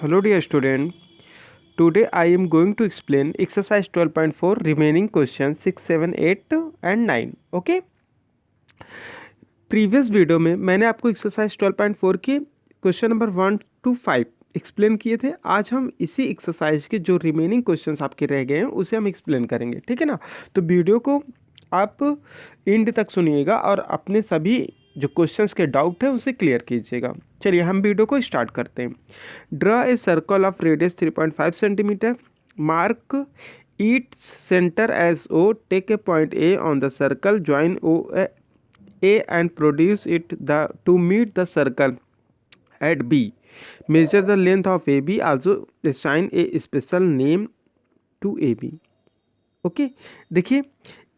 Hello dear student, today I am going to explain exercise 12.4 remaining questions 6, 7, 8 and 9. Okay? Previous video में मैंने आपको exercise 12.4 के question number 1 to 5 explain किए थे। आज हम इसी एक्सरसाइज के जो रिमेनिंग क्वेश्चंस आपके रह गए हैं उसे हम एक्सप्लेन करेंगे, ठीक है ना। तो वीडियो को आप एंड तक सुनिएगा और अपने सभी जो क्वेश्चंस के डाउट है उसे क्लियर कीजिएगा। चलिए हम वीडियो को स्टार्ट करते हैं। Draw a circle of radius 3.5 centimetre, mark its center as O, take a point A on the circle, join A and produce it to meet the circle at B. Measure the length of AB. Also assign a special name to AB. Okay देखिए,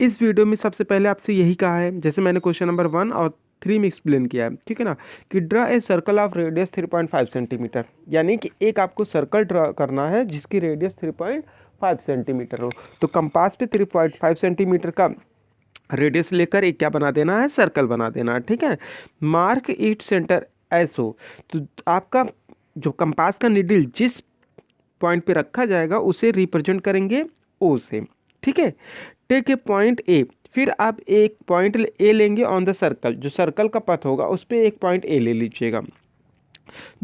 इस video में सबसे पहले आपसे यही कहा है, जैसे मैंने क्वेश्चन नंबर 1 और 3 में एक्सप्लेन किया है, ठीक है ना, कि draw a circle of radius 3.5 centimetre, यानी कि एक आपको सर्कल ड्रा करना है जिसकी रेडियस 3.5 सेंटीमीटर हो। तो कंपास पे 3.5 सेंटीमीटर का रेडियस लेकर एक क्या बना देना है, सर्कल बना देना है, ठीक है। मार्क इट सेंटर एस हो, तो आपका जो कंपास का निडल जिस पॉइंट पे रखा जाएगा उसे रिप्रेजेंट करेंगे ओ से, ठीक है। टेक ए पॉइंट ए, फिर आप एक पॉइंट ए लेंगे ऑन द सर्कल, जो सर्कल का पथ होगा उस पर एक पॉइंट ए ले लीजिएगा।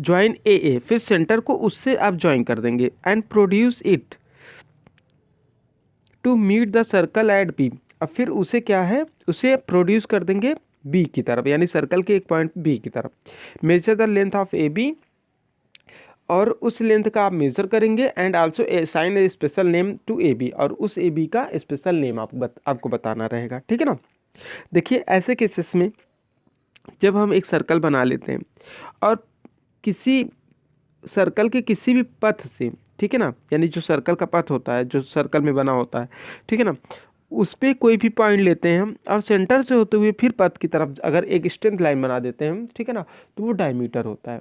ज्वाइन ए, फिर सेंटर को उससे आप ज्वाइन कर देंगे and produce it to meet the circle at B. अब फिर उसे क्या है, उसे प्रोड्यूस कर देंगे बी की तरफ, यानी सर्कल के एक पॉइंट बी की तरफ। Measure the length of A B, और उस लेंथ का आप मेजर करेंगे and also sign a special name to A B, और उस ए बी का स्पेशल नेम आपको बताना रहेगा, ठीक है ना। देखिए ऐसे केसेस में जब हम एक सर्कल बना लेते हैं और किसी सर्कल के किसी भी पथ से, ठीक है ना, यानी जो सर्कल का पथ होता है जो सर्कल में बना होता है, ठीक है ना, उस पर कोई भी पॉइंट लेते हैं हम और सेंटर से होते हुए फिर पथ की तरफ अगर एक स्ट्रेंथ लाइन बना देते हैं हम, ठीक है ना, तो वो डायमीटर होता है।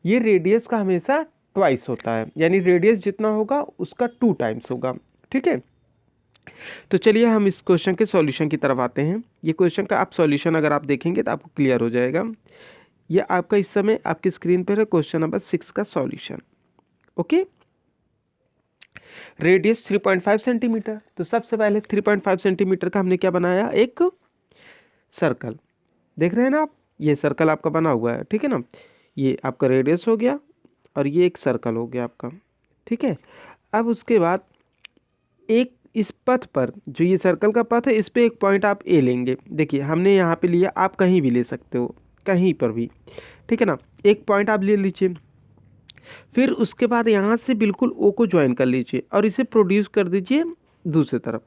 ये रेडियस का हमेशा ट्वाइस होता है, यानी रेडियस जितना होगा उसका 2 टाइम्स होगा, ठीक है। तो चलिए हम इस क्वेश्चन के सॉल्यूशन की तरफ आते हैं। ये क्वेश्चन का आप सॉल्यूशन अगर आप देखेंगे तो आपको क्लियर हो जाएगा। ये आपका इस समय आपकी स्क्रीन पर है क्वेश्चन नंबर 6 का सॉल्यूशन। ओके, रेडियस 3.5 सेंटीमीटर, तो सबसे पहले 3.5 सेंटीमीटर का हमने क्या बनाया, एक सर्कल। देख रहे हैं ना आप, ये सर्कल आपका बना हुआ है, ठीक है ना। ये आपका रेडियस हो गया और ये एक सर्कल हो गया आपका, ठीक है। अब उसके बाद एक इस पथ पर, जो ये सर्कल का पथ है, इस पे एक पॉइंट आप ए लेंगे। देखिए हमने यहाँ पे लिया, आप कहीं भी ले सकते हो, कहीं पर भी, ठीक है ना। एक पॉइंट आप ले लीजिए, फिर उसके बाद यहाँ से बिल्कुल ओ को ज्वाइन कर लीजिए और इसे प्रोड्यूस कर दीजिए दूसरी तरफ।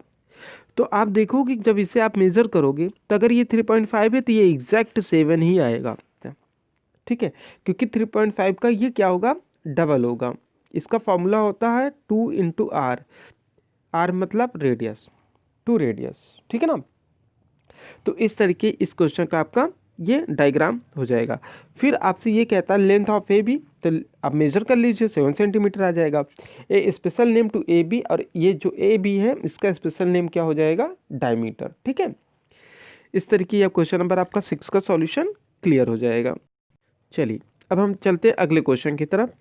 तो आप देखोगे जब इसे आप मेज़र करोगे तो अगर ये 3.5 है तो ये एग्जैक्ट 7 ही आएगा, ठीक है, क्योंकि 3.5 का ये क्या होगा, डबल होगा। इसका फॉर्मूला होता है 2 इंटू आर, आर मतलब रेडियस, 2 रेडियस, ठीक है ना। तो इस तरीके इस क्वेश्चन का आपका ये डायग्राम हो जाएगा। फिर आपसे ये कहता है लेंथ ऑफ ए बी, तो आप मेजर कर लीजिए 7 सेंटीमीटर आ जाएगा। A special name to A B, और ये जो ए बी है इसका स्पेशल नेम क्या हो जाएगा, डायमीटर, ठीक है। इस तरीके यह क्वेश्चन नंबर आपका 6 का सॉल्यूशन क्लियर हो जाएगा। चलिए अब हम चलते हैं अगले क्वेश्चन की तरफ।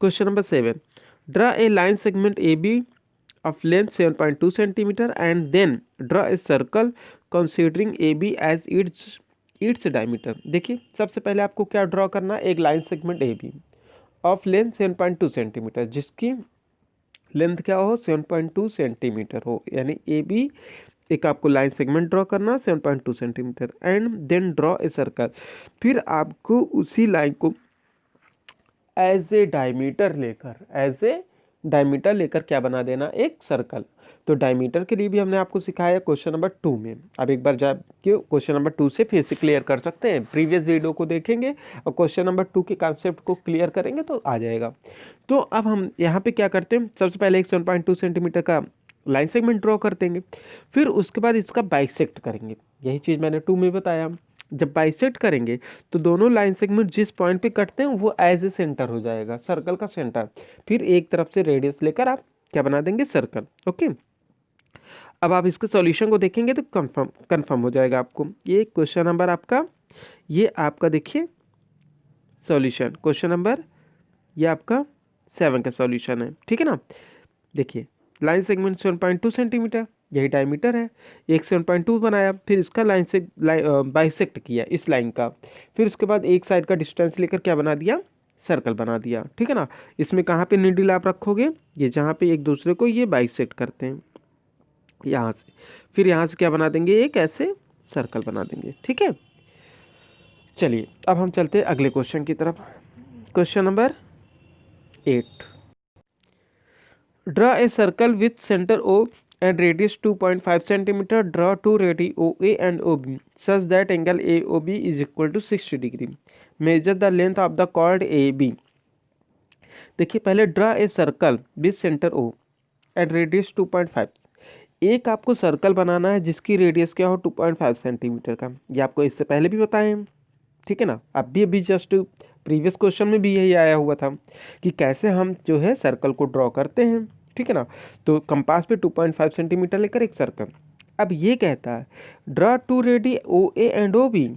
Question number 7, draw a line segment A B of length 7.2 centimeter and then draw a circle considering AB as its diameter। देखिए सबसे पहले आपको क्या ड्रॉ करना है, एक line segment AB of length 7.2 centimetre, जिसकी लेंथ क्या हो, 7.2 सेंटीमीटर हो, यानी AB एक आपको लाइन सेगमेंट ड्रॉ करना 7.2 centimetre and then draw a circle. फिर आपको उसी लाइन को एज ए डायमीटर लेकर क्या बना देना, एक सर्कल। तो डायमीटर के लिए भी हमने आपको सिखाया क्वेश्चन नंबर 2 में। अब एक बार जाके क्वेश्चन नंबर 2 से फिर से क्लियर कर सकते हैं, प्रीवियस वीडियो को देखेंगे और क्वेश्चन नंबर 2 के कॉन्सेप्ट को क्लियर करेंगे तो आ जाएगा। तो अब हम यहाँ पे क्या करते हैं, सबसे पहले एक 7.2 सेंटीमीटर का लाइन सेगमेंट ड्रॉ कर देंगे, फिर उसके बाद इसका बाइसेक्ट करेंगे। यही चीज़ मैंने 2 में बताया। जब बाइसेक्ट करेंगे तो दोनों लाइन सेगमेंट जिस पॉइंट पे कटते हैं वो एज ए सेंटर हो जाएगा, सर्कल का सेंटर। फिर एक तरफ से रेडियस लेकर आप क्या बना देंगे, सर्कल। ओके, अब आप इसके सॉल्यूशन को देखेंगे तो कंफर्म हो जाएगा आपको। ये क्वेश्चन नंबर आपका, ये आपका देखिए सॉल्यूशन क्वेश्चन नंबर ये आपका 7 का सॉल्यूशन है, ठीक है ना। देखिए लाइन सेगमेंट 7.2 सेंटीमीटर, यही डायमीटर है, एक 7.2 बनाया, फिर इसका लाइन से बाइसेक्ट किया इस लाइन का, फिर उसके बाद एक साइड का डिस्टेंस लेकर क्या बना दिया, सर्कल बना दिया, ठीक है ना। इसमें कहाँ पे नीडल आप रखोगे, ये जहाँ पे एक दूसरे को ये बाइसेक्ट करते हैं यहाँ से, फिर यहाँ से क्या बना देंगे, एक ऐसे सर्कल बना देंगे, ठीक है। चलिए अब हम चलते हैं अगले क्वेश्चन की तरफ। Question number 8, draw a circle with centre O and radius 2.5 centimeter. Draw two radii OA and OB such that angle AOB is equal to 60 degree. Measure the length of the chord AB. देखिए पहले draw a circle with centre O and radius 2.5। एक आपको circle बनाना है जिसकी radius क्या हो 2.5 centimetre का, ये आपको इससे पहले भी बताए हैं, ठीक है ना। अभी जस्ट प्रीवियस क्वेश्चन में भी यही आया हुआ था कि कैसे हम जो है सर्कल को ड्रॉ करते हैं, ठीक है ना। तो कंपास पे 2.5 सेंटीमीटर लेकर एक सर्कल। अब ये कहता है draw two radii O A and O B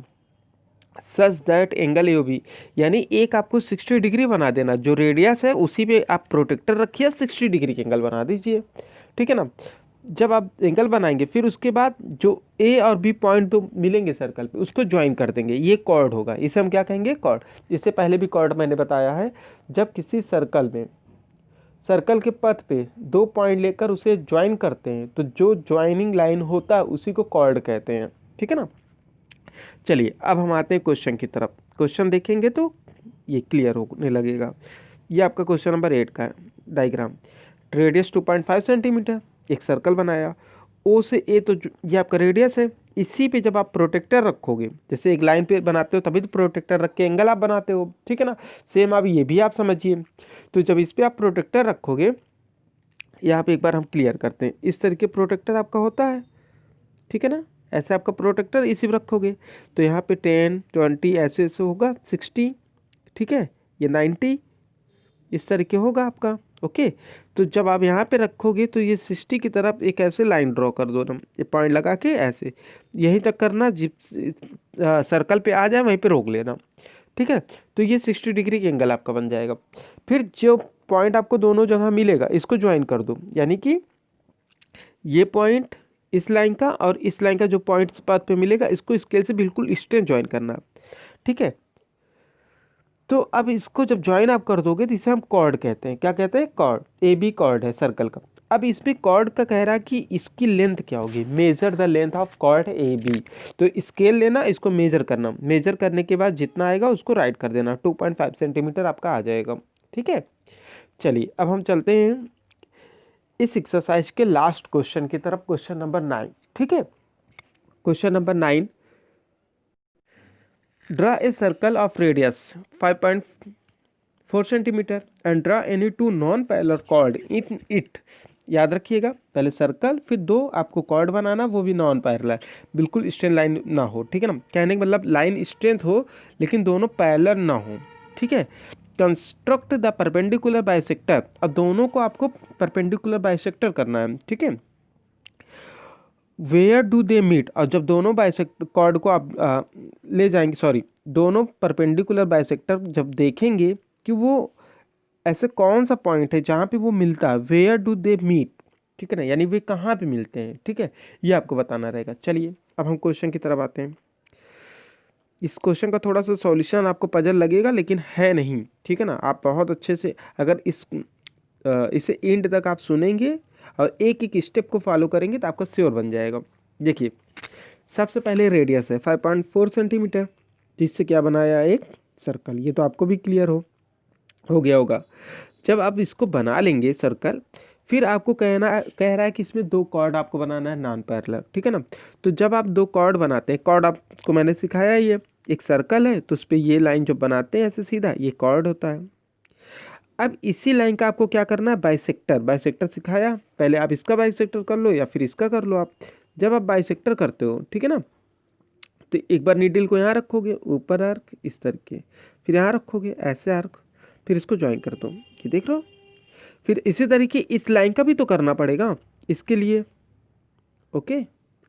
such that angle A O B, यानी एक आपको 60 डिग्री बना देना, जो रेडियस है उसी पे आप प्रोटेक्टर रखिए, 60 डिग्री के एंगल बना दीजिए, ठीक है ना। जब आप एंगल बनाएंगे फिर उसके बाद जो ए और बी पॉइंट तो मिलेंगे सर्कल पे उसको ज्वाइन कर देंगे, ये कॉर्ड होगा, इसे हम क्या कहेंगे, कॉर्ड। इससे पहले भी कॉर्ड मैंने बताया है, जब किसी सर्कल में सर्कल के पथ पे दो पॉइंट लेकर उसे ज्वाइन करते हैं तो जो ज्वाइनिंग लाइन होता है उसी को कॉर्ड कहते हैं, ठीक है ना। चलिए अब हम आते हैं क्वेश्चन की तरफ। क्वेश्चन देखेंगे तो ये क्लियर होने लगेगा। ये आपका क्वेश्चन नंबर 8 का डायग्राम। रेडियस 2.5 सेंटीमीटर, एक सर्कल बनाया, ओ से ए तो ये आपका रेडियस है, इसी पे जब आप प्रोटेक्टर रखोगे, जैसे एक लाइन पे बनाते हो तभी तो प्रोटेक्टर रख के एंगल आप बनाते हो, ठीक है ना। सेम अब ये भी आप समझिए, तो जब इस पे आप प्रोटेक्टर रखोगे, यहाँ पे एक बार हम क्लियर करते हैं, इस तरीके प्रोटेक्टर आपका होता है, ठीक है ना। ऐसे आपका प्रोटेक्टर इसी पे रखोगे तो यहाँ पे 10 20 ऐसे ऐसे होगा, 60, ठीक है, ये 90 इस तरीके होगा आपका, ओके। तो जब आप यहाँ पे रखोगे तो ये 60 की तरफ एक ऐसे लाइन ड्रॉ कर दो ना, ये पॉइंट लगा के ऐसे यहीं तक करना, जिप सर्कल पे आ जाए वहीं पे रोक लेना, ठीक है। तो ये 60 डिग्री का एंगल आपका बन जाएगा। फिर जो पॉइंट आपको दोनों जगह मिलेगा इसको ज्वाइन कर दो, यानी कि ये पॉइंट इस लाइन का और इस लाइन का जो पॉइंट पाथ पे मिलेगा इसको स्केल से बिल्कुल स्ट्रेट ज्वाइन करना, ठीक है। तो अब इसको जब ज्वाइन आप कर दोगे तो इसे हम कॉर्ड कहते हैं, क्या कहते हैं, कॉर्ड। ए बी कॉर्ड है सर्कल का। अब इस पे कॉर्ड का कह रहा है कि इसकी लेंथ क्या होगी, measure the length of chord A B. तो स्केल लेना, इसको मेजर करना, मेजर करने के बाद जितना आएगा उसको राइट कर देना, 2.5 सेंटीमीटर आपका आ जाएगा, ठीक है। चलिए अब हम चलते हैं इस एक्सरसाइज के लास्ट क्वेश्चन की तरफ, क्वेश्चन नंबर 9, ठीक है। Question number 9, draw a circle of radius 5.4 centimetre and draw any two non parallel chord in it. याद रखिएगा पहले सर्कल फिर दो आपको कॉर्ड बनाना, वो भी नॉन पैरेलल, बिल्कुल स्ट्रेट लाइन ना हो, ठीक है ना। कहने का मतलब लाइन स्ट्रेट हो लेकिन दोनों पैरेलल ना हो, ठीक है। कंस्ट्रक्ट द परपेंडिकुलर बाइसेक्टर, अब दोनों को आपको परपेंडिकुलर बाइसेक्टर करना है, ठीक है। वेयर डू दे मीट, और जब दोनों बाइसेक्टर कॉर्ड को आप ले जाएंगे, सॉरी, दोनों परपेंडिकुलर बाइसेक्टर जब देखेंगे कि वो ऐसे कौन सा पॉइंट है जहाँ पे वो मिलता है, वेयर डू दे मीट, ठीक है ना, यानी वे कहाँ पे मिलते हैं, ठीक है, ये आपको बताना रहेगा। चलिए अब हम क्वेश्चन की तरफ आते हैं। इस क्वेश्चन का थोड़ा सा सॉल्यूशन आपको पजल लगेगा लेकिन है नहीं, ठीक है ना। आप बहुत अच्छे से अगर इसे एंड तक आप सुनेंगे और एक एक स्टेप को फॉलो करेंगे तो आपका श्योर बन जाएगा। देखिए सबसे पहले रेडियस है 5.4 सेंटीमीटर, जिससे क्या बनाया, एक सर्कल, ये तो आपको भी क्लियर हो गया होगा। जब आप इसको बना लेंगे सर्कल, फिर आपको कह रहा है कि इसमें दो कॉर्ड आपको बनाना है नॉन पैरेलल, ठीक है ना। तो जब आप दो कॉर्ड बनाते हैं, कॉर्ड आपको मैंने सिखाया ही है, एक सर्कल है तो उस पर ये लाइन जो बनाते हैं ऐसे सीधा, ये कॉर्ड होता है। अब इसी लाइन का आपको क्या करना है, बाइसेक्टर, बाइसेक्टर सिखाया, पहले आप इसका बाइसेक्टर कर लो या फिर इसका कर लो आप। जब आप बाइसेक्टर करते हो, ठीक है ना, तो एक बार नीडल को यहाँ रखोगे, ऊपर आर्क इस तरह के, फिर यहाँ रखोगे ऐसे आर्क, फिर इसको ज्वाइन कर दो, ये देख लो। फिर इसी तरीके इस लाइन का भी तो करना पड़ेगा इसके लिए, ओके,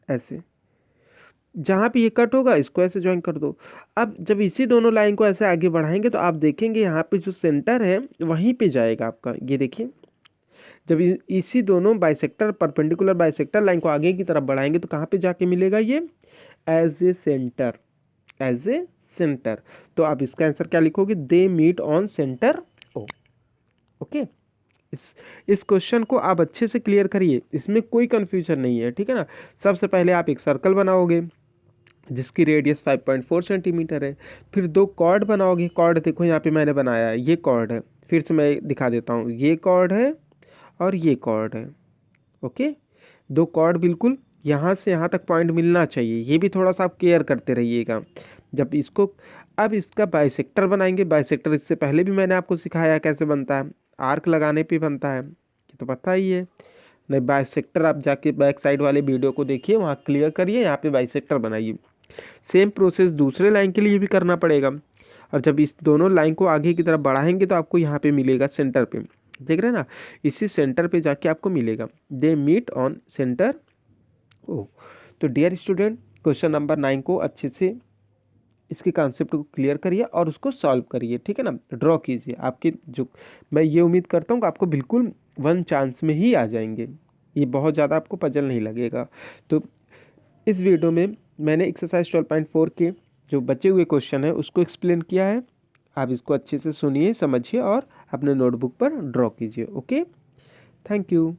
ऐसे। जहाँ पे ये कट होगा इसको ऐसे ज्वाइन कर दो। अब जब इसी दोनों लाइन को ऐसे आगे बढ़ाएंगे तो आप देखेंगे यहाँ पे जो सेंटर है वहीं पे जाएगा आपका, ये देखिए। जब इसी दोनों बाइसेक्टर परपेंडिकुलर बाइसेक्टर लाइन को आगे की तरफ बढ़ाएंगे तो कहाँ पे जाके मिलेगा ये, as a centre, as a centre. तो आप इसका आंसर क्या लिखोगे, they meet on centre O. Okay, इस क्वेश्चन को आप अच्छे से क्लियर करिए, इसमें कोई कंफ्यूजन नहीं है, ठीक है ना। सबसे पहले आप एक सर्कल बनाओगे जिसकी रेडियस 5.4 सेंटीमीटर है। फिर दो कॉर्ड बनाओगे, कॉर्ड देखो यहाँ पे मैंने बनाया है, ये कॉर्ड है। फिर से मैं दिखा देता हूँ, ये कॉर्ड है और ये कॉर्ड है। ओके, दो कॉर्ड बिल्कुल यहाँ से यहाँ तक पॉइंट मिलना चाहिए, ये भी थोड़ा सा आप केयर करते रहिएगा जब इसको। अब इसका बाइसेक्टर बनाएंगे, बाइसेक्टर इससे पहले भी मैंने आपको सिखाया कैसे बनता है, आर्क लगाने पे बनता है, ये तो पता ही है। नहीं, बाइसेक्टर आप जाके बैक साइड वाले वीडियो को देखिए, वहाँ क्लियर करिए, यहाँ पे बाइसेक्टर बनाइए। सेम प्रोसेस दूसरे लाइन के लिए भी करना पड़ेगा। और जब इस दोनों लाइन को आगे की तरफ बढ़ाएंगे तो आपको यहाँ पे मिलेगा सेंटर पे, देख रहे हैं ना, इसी सेंटर पे जाके आपको मिलेगा, they meet on centre O. तो डियर स्टूडेंट, क्वेश्चन नंबर 9 को अच्छे से इसके कॉन्सेप्ट को क्लियर करिए और उसको सॉल्व करिए, ठीक है ना, ड्रॉ कीजिए। आपके जो, मैं ये उम्मीद करता हूँ कि आपको बिल्कुल 1 चांस में ही आ जाएंगे, ये बहुत ज़्यादा आपको पजल नहीं लगेगा। तो इस वीडियो में मैंने एक्सरसाइज 12.4 के जो बचे हुए क्वेश्चन है उसको एक्सप्लेन किया है। आप इसको अच्छे से सुनिए, समझिए और अपने नोटबुक पर ड्रॉ कीजिए। Okay, thank you.